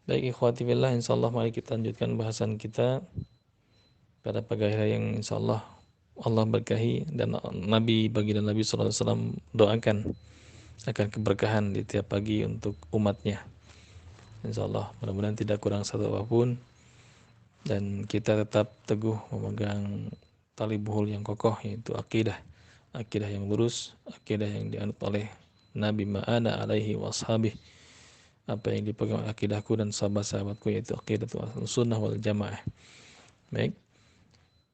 Baik ikhwati fillah, insyaallah mari kita lanjutkan bahasan kita pada pagi hari yang insyaallah Allah berkahi dan Nabi baginda Nabi sallallahu alaihi wasallam doakan akan keberkahan di tiap pagi untuk umatnya. Insyaallah mudah-mudahan tidak kurang satu apapun dan kita tetap teguh memegang tali buhul yang kokoh, yaitu akidah. Akidah yang lurus, akidah yang dianut oleh Nabi ma'ana alaihi washabih, apa yang dipegang akidahku dan sahabat-sahabatku, yaitu akidah sunnah wal jamaah. Baik,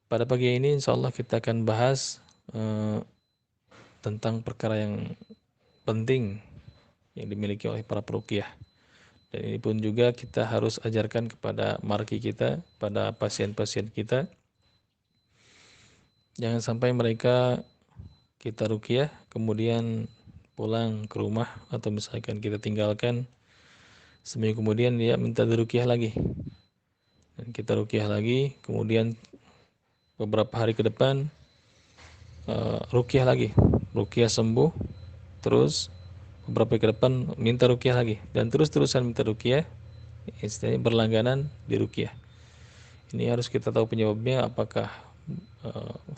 pada pagi ini insyaallah kita akan bahas tentang perkara yang penting yang dimiliki oleh para peruqyah. Dan ini pun juga kita harus ajarkan kepada marki kita, pada pasien-pasien kita. Jangan sampai mereka kita ruqyah kemudian pulang ke rumah atau misalkan kita tinggalkan, seminggu kemudian dia minta diruqyah lagi. Dan kita ruqyah lagi, kemudian beberapa hari ke depan ruqyah lagi. Ruqyah sembuh, terus beberapa hari ke depan minta ruqyah lagi, dan terus-terusan minta ruqyah, istilahnya berlangganan di ruqyah. Ini harus kita tahu penyebabnya, apakah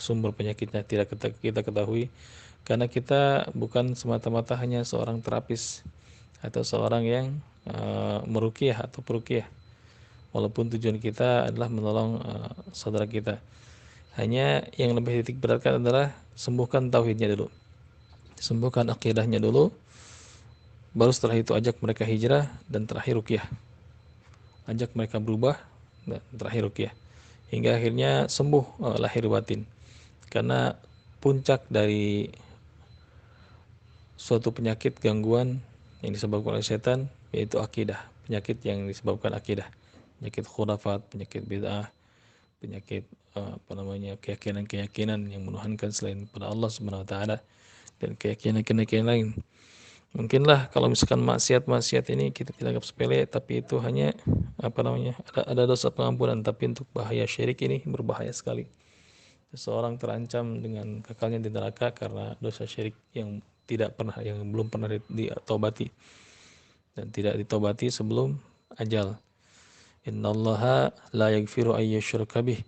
sumber penyakitnya tidak kita ketahui, karena kita bukan semata-mata hanya seorang terapis atau seorang yang meruqyah atau peruqyah, walaupun tujuan kita adalah menolong saudara kita. Hanya yang lebih titik beratkan adalah sembuhkan tauhidnya dulu, sembuhkan akidahnya dulu, baru setelah itu ajak mereka hijrah, dan terakhir ruqyah, ajak mereka berubah, dan terakhir ruqyah, hingga akhirnya sembuh lahir batin. Karena puncak dari suatu penyakit gangguan yang disebabkan oleh setan yaitu akidah, penyakit yang disebabkan akidah, penyakit khurafat, penyakit bid'ah, penyakit keyakinan-keyakinan yang menuhankan selain pada Allah Subhanahu wa taala, dan keyakinan-keyakinan lain. Mungkinlah kalau misalkan maksiat ini kita tidak anggap sepele, tapi itu hanya ada dosa pengampunan, tapi untuk bahaya syirik ini berbahaya sekali. Seseorang terancam dengan kekalnya di neraka karena dosa syirik yang belum pernah ditobati dan tidak ditobati sebelum ajal. Innallaha la yaghfiru ay yushraka bih.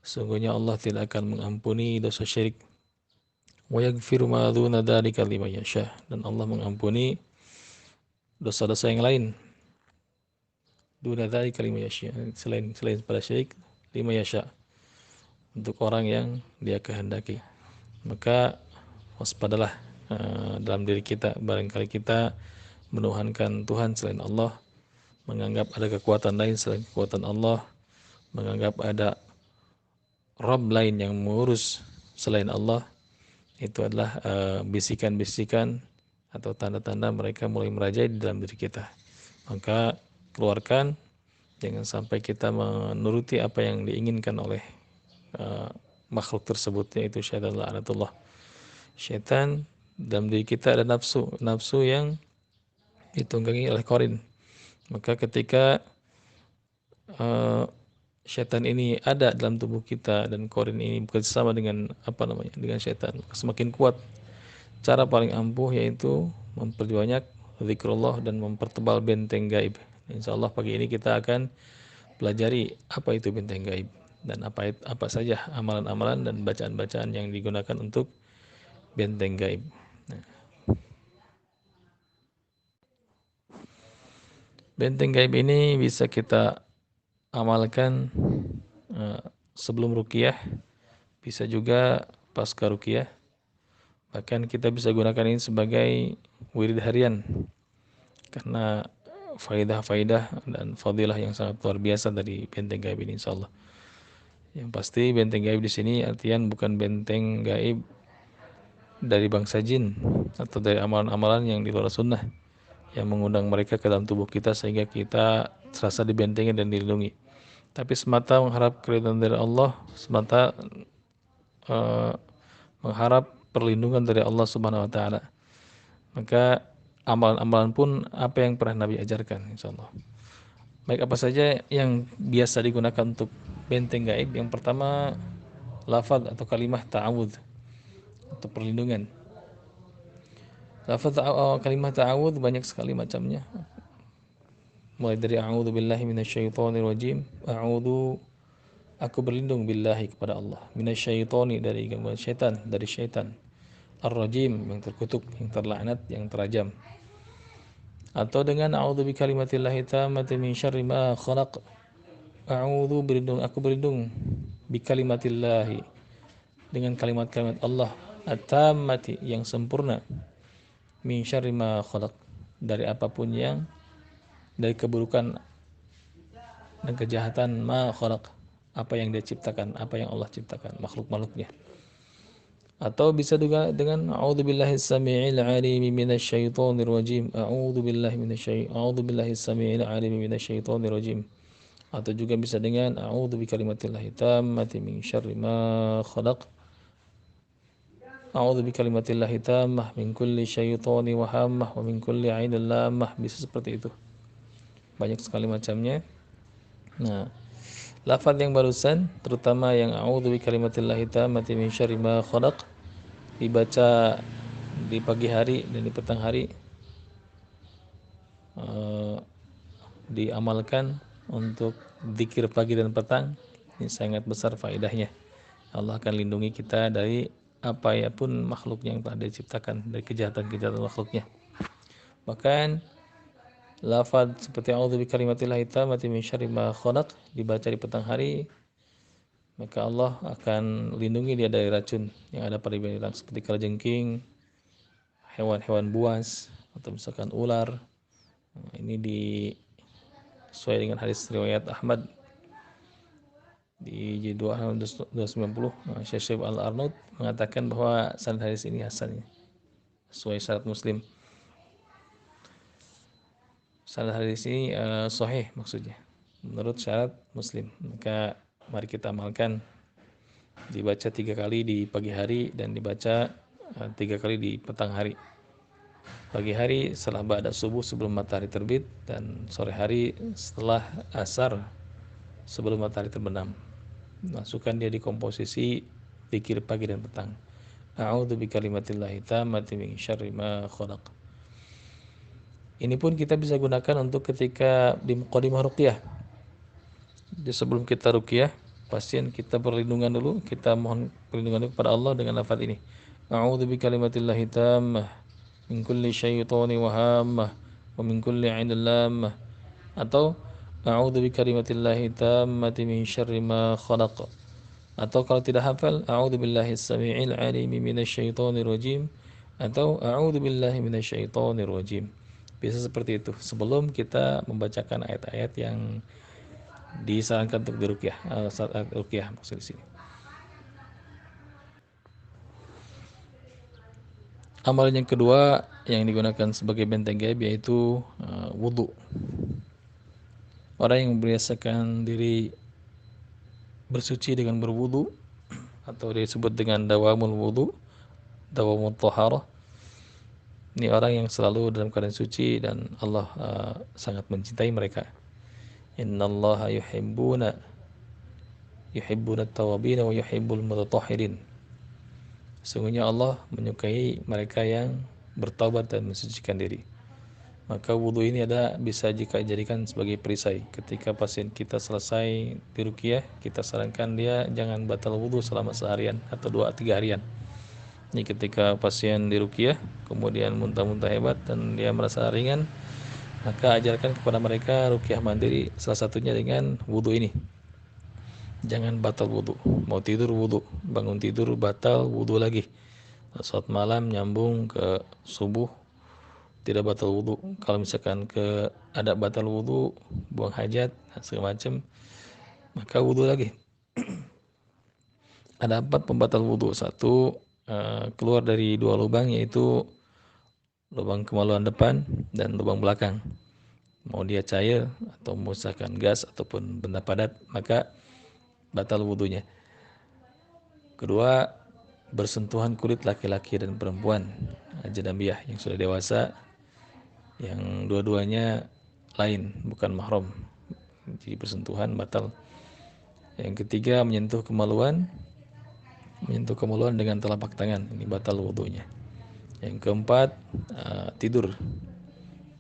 Sungguhnya Allah tidak akan mengampuni dosa syirik. Wa yaghfiru ma dzuna dzalika liman yasha. Dan Allah mengampuni dosa-dosa yang lain. Duna dzalika liman yasha. Selain pada syirik, liman yasha, untuk orang yang dia kehendaki. Maka waspadalah dalam diri kita, barangkali kita menuhankan Tuhan selain Allah, menganggap ada kekuatan lain selain kekuatan Allah, menganggap ada Rabb lain yang mengurus selain Allah. Itu adalah bisikan-bisikan atau tanda-tanda mereka mulai merajai di dalam diri kita. Maka keluarkan, jangan sampai kita menuruti apa yang diinginkan oleh makhluk tersebut, yaitu syaitan la'natullah. Syaitan dalam diri kita ada nafsu yang ditunggangi oleh korin. Maka ketika syaitan ini ada dalam tubuh kita dan korin ini bekerjasama dengan dengan syaitan, semakin kuat. Cara paling ampuh yaitu memperbanyak zikrullah dan mempertebal benteng gaib. Insyaallah pagi ini kita akan pelajari apa itu benteng gaib dan apa saja amalan-amalan dan bacaan-bacaan yang digunakan untuk benteng gaib. Benteng gaib ini bisa kita amalkan sebelum ruqyah, bisa juga pasca ruqyah. Bahkan kita bisa gunakan ini sebagai wirid harian, karena faidah-faidah dan fadilah yang sangat luar biasa dari benteng gaib ini insyaallah. Yang pasti benteng gaib di sini artian bukan benteng gaib dari bangsa jin atau dari amalan-amalan yang di luar sunnah yang mengundang mereka ke dalam tubuh kita sehingga kita serasa dibentengi dan dilindungi, tapi semata mengharap keridhaan dari Allah, semata mengharap perlindungan dari Allah Subhanahu wa taala. Maka amalan-amalan pun apa yang pernah Nabi ajarkan insyaallah. Baik, apa saja yang biasa digunakan untuk benteng gaib? Yang pertama, lafaz atau kalimat ta'awudz atau perlindungan. Lafaz kalimat ta'awudz banyak sekali macamnya. mulai dari a'udzu billahi minasyaitonir rajim, aku berlindung billahi kepada Allah, minasyaitoni dari gangguan syaitan, dari syaitan, ar-rajim yang terkutuk, yang terlaknat, yang terajam. Atau dengan a'udzu bikalimatillahi tammati min syarri ma khalaq, aku berlindung bikalimatillahi dengan kalimat-kalimat Allah at-tammati yang sempurna, min syarri ma khalaq dari apapun yang, dari keburukan dan kejahatan, ma khalaq apa yang dia ciptakan, apa yang Allah ciptakan, makhluk-makhluknya. Atau bisa juga dengan a'udzubillahi samii'il 'aliim minasyaitonir rajim, a'udzubillahi samii'il 'aliim minasyaitonir rajim. Atau juga bisa dengan a'udzu bikalimatillahi tammati min syarri ma khalaq, a'udzu bikalimatillahi tammah min kulli syaitani wa hammah wa min kulli 'ainin lammah. Bisa seperti itu, banyak sekali macamnya. Nah, lafaz yang barusan, terutama yang a'udzu bikalimatillahi tammati min syarri ma khalaq, dibaca di pagi hari dan di petang hari, diamalkan untuk zikir pagi dan petang. Ini sangat besar faedahnya. Allah akan lindungi kita dari apa ya pun makhluk yang telah diciptakan, dari kejahatan-kejahatan makhluknya. Bahkan lafaz seperti a'udzu bikalimatillahi tammati min syarri ma khalaq dibaca di petang hari, maka Allah akan lindungi dia dari racun yang ada pada binatang seperti kalajengking, hewan-hewan buas, atau misalkan ular. Ini sesuai dengan hadis riwayat Ahmad di jilid 290. Syekh Al-Arnaud mengatakan bahwa sanad hadis ini hasan, sesuai syarat Muslim. Sanad hadis ini sahih, maksudnya menurut syarat Muslim. Maka mari kita amalkan, dibaca 3 kali di pagi hari dan dibaca 3 kali di petang hari. Pagi hari setelah ba'da subuh sebelum matahari terbit, dan sore hari setelah asar sebelum matahari terbenam. Masukkan dia di komposisi zikir pagi dan petang. A'udzu bikalimatillahi tammati min syarri ma khalaq. Ini pun kita bisa gunakan untuk ketika di muqaddimah ruqyah. Jadi sebelum kita ruqyah pasien, kita perlindungan dulu, kita mohon perlindungan kepada Allah dengan lafaz ini. A'udzu bikalimatillahi tammah min kulli syaitani wa hammah wa min kulli 'ainin lammah. Atau a'udzu bikalimatillahi tammati min syarri ma khalaq. Atau kalau tidak hafal, a'udzu billahi samii'il 'aliim minasyaitonir rajim, atau a'udzu billahi minasyaitonir rajim. Bisa seperti itu sebelum kita membacakan ayat-ayat yang disarankan untuk diruqyah, saat ruqyah maksud di sini. Amalan yang kedua yang digunakan sebagai benteng gaib yaitu wudu. Orang yang membiasakan diri bersuci dengan berwudu, atau disebut dengan dawamul wudu, dawamul taharah. Ini orang yang selalu dalam keadaan suci dan Allah sangat mencintai mereka. Innallaha yuhibbuna at-tawwabin wa yuhibbul mutatahhirin. Sesungguhnya Allah menyukai mereka yang bertaubat dan mensucikan diri. Maka wudhu ini bisa dijadikan sebagai perisai. Ketika pasien kita selesai diruqyah, kita sarankan dia jangan batal wudhu selama seharian atau 2-3 harian. Ini ketika pasien diruqyah kemudian muntah-muntah hebat dan dia merasa ringan, maka ajarkan kepada mereka ruqyah mandiri, salah satunya dengan wudhu ini. Jangan batal wudhu. Mau tidur wudhu, bangun tidur batal wudhu lagi. Saat malam nyambung ke subuh tidak batal wudhu. Kalau misalkan ada batal wudhu, buang hajat segala macam, maka wudhu lagi. Ada 4 pembatal wudhu. 1, keluar dari 2 lubang, yaitu lubang kemaluan depan dan lubang belakang. Mau dia cair atau misalkan gas ataupun benda padat, maka batal wudhunya. Kedua, bersentuhan kulit laki-laki dan perempuan ajnabiyah yang sudah dewasa, yang dua-duanya lain, bukan mahram, jadi bersentuhan batal. Yang ketiga, menyentuh kemaluan dengan telapak tangan, ini batal wudhunya. Yang keempat, tidur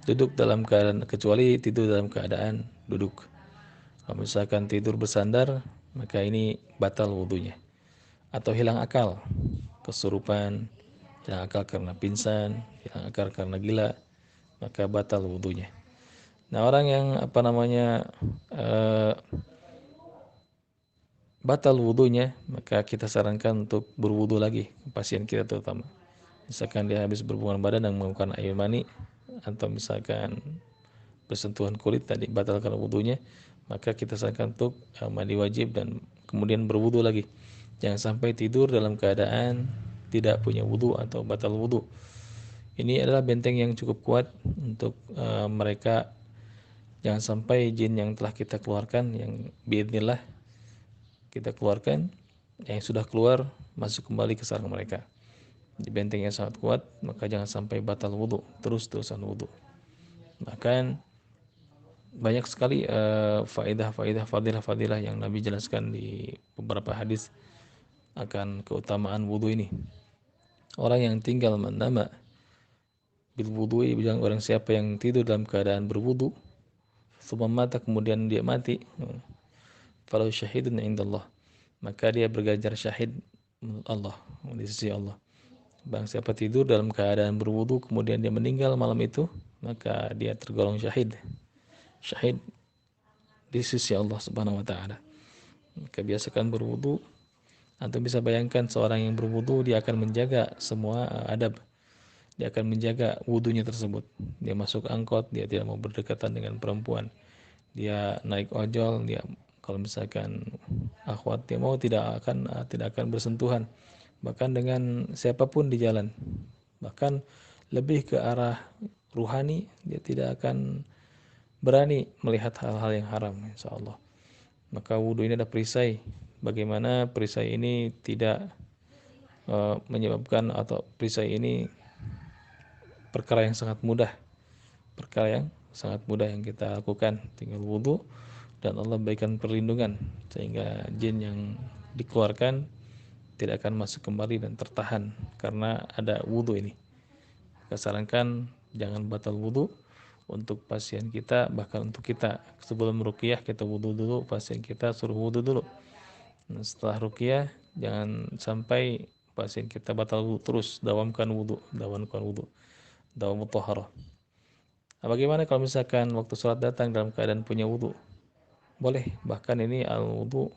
duduk dalam keadaan, kecuali tidur dalam keadaan duduk. Kalau misalkan tidur bersandar, maka ini batal wudunya. Atau hilang akal, kesurupan, hilang akal karena pingsan, hilang akal karena gila, maka batal wudunya. Nah, orang yang eh, batal wudunya, maka kita sarankan untuk berwudu lagi, pasien kita terutama. Misalkan dia habis berhubungan badan dan mengeluarkan air mani, atau misalkan bersentuhan kulit tadi batalkan wudunya, maka kita sarankan untuk mandi wajib dan kemudian berwudu lagi. Jangan sampai tidur dalam keadaan tidak punya wudu atau batal wudu. Ini adalah benteng yang cukup kuat untuk mereka. Jangan sampai jin yang telah kita keluarkan, yang biidznillah kita keluarkan, yang sudah keluar masuk kembali ke sarang mereka. Di benteng yang sangat kuat, maka jangan sampai batal wudu, terus-terusan wudu. Bahkan banyak sekali faedah-faedah, fadilah-fadilah yang Nabi jelaskan di beberapa hadis akan keutamaan wudu ini. Orang yang tinggal menama bil wudu, bilang orang siapa yang tidur dalam keadaan berwudu, sebelum mata kemudian dia mati, falau syahidun indallah, maka dia berganjar syahid Allah, di sisi Allah. Bang siapa tidur dalam keadaan berwudu kemudian dia meninggal malam itu, maka dia tergolong syahid. Syahid di sisi Allah Subhanahu wa taala. Maka biasakan berwudu. Antum bisa bayangkan seorang yang berwudu, dia akan menjaga semua adab. Dia akan menjaga wudunya tersebut. Dia masuk angkot, dia tidak mau berdekatan dengan perempuan. Dia naik ojol, dia kalau misalkan akhwat dia mau tidak akan bersentuhan bahkan dengan siapapun di jalan. Bahkan lebih ke arah ruhani, dia tidak akan berani melihat hal-hal yang haram, insya Allah. Maka wudhu ini ada perisai. Bagaimana perisai ini tidak menyebabkan, atau perisai ini perkara yang sangat mudah, perkara yang sangat mudah yang kita lakukan, tinggal wudhu dan Allah berikan perlindungan sehingga jin yang dikeluarkan tidak akan masuk kembali dan tertahan karena ada wudhu ini. Kita sarankan jangan batal wudhu untuk pasien kita, bahkan untuk kita sebelum ruqyah kita wudhu dulu, pasien kita suruh wudhu dulu. Nah, setelah ruqyah jangan sampai pasien kita batal wudhu, terus dawamkan wudhu, dawamut thaharah. Nah, bagaimana kalau misalkan waktu sholat datang dalam keadaan punya wudhu? Boleh, bahkan ini al-wudhu,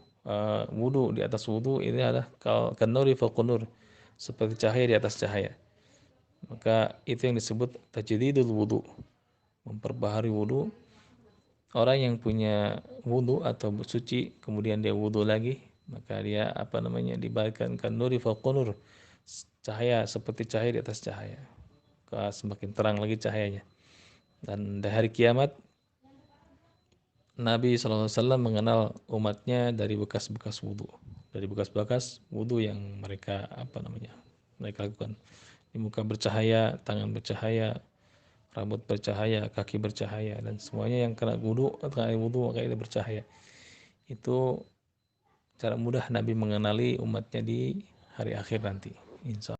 wudhu di atas wudhu ini adalah kanuri fawqa nur, seperti cahaya di atas cahaya. Maka itu yang disebut tajdidul wudhu, memperbaharui wudhu. Orang yang punya wudhu atau bersuci kemudian dia wudhu lagi, maka dia diberikan kanuri fawqa nur, cahaya seperti cahaya di atas cahaya, semakin terang lagi cahayanya. Dan di hari kiamat Nabi SAW mengenal umatnya dari bekas-bekas wudhu, dari bekas-bekas wudhu yang mereka mereka lakukan. Di muka bercahaya, tangan bercahaya, rambut bercahaya, kaki bercahaya, dan semuanya yang kena wudhu atau air wudhu maka itu bercahaya. Itu cara mudah Nabi mengenali umatnya di hari akhir nanti, insya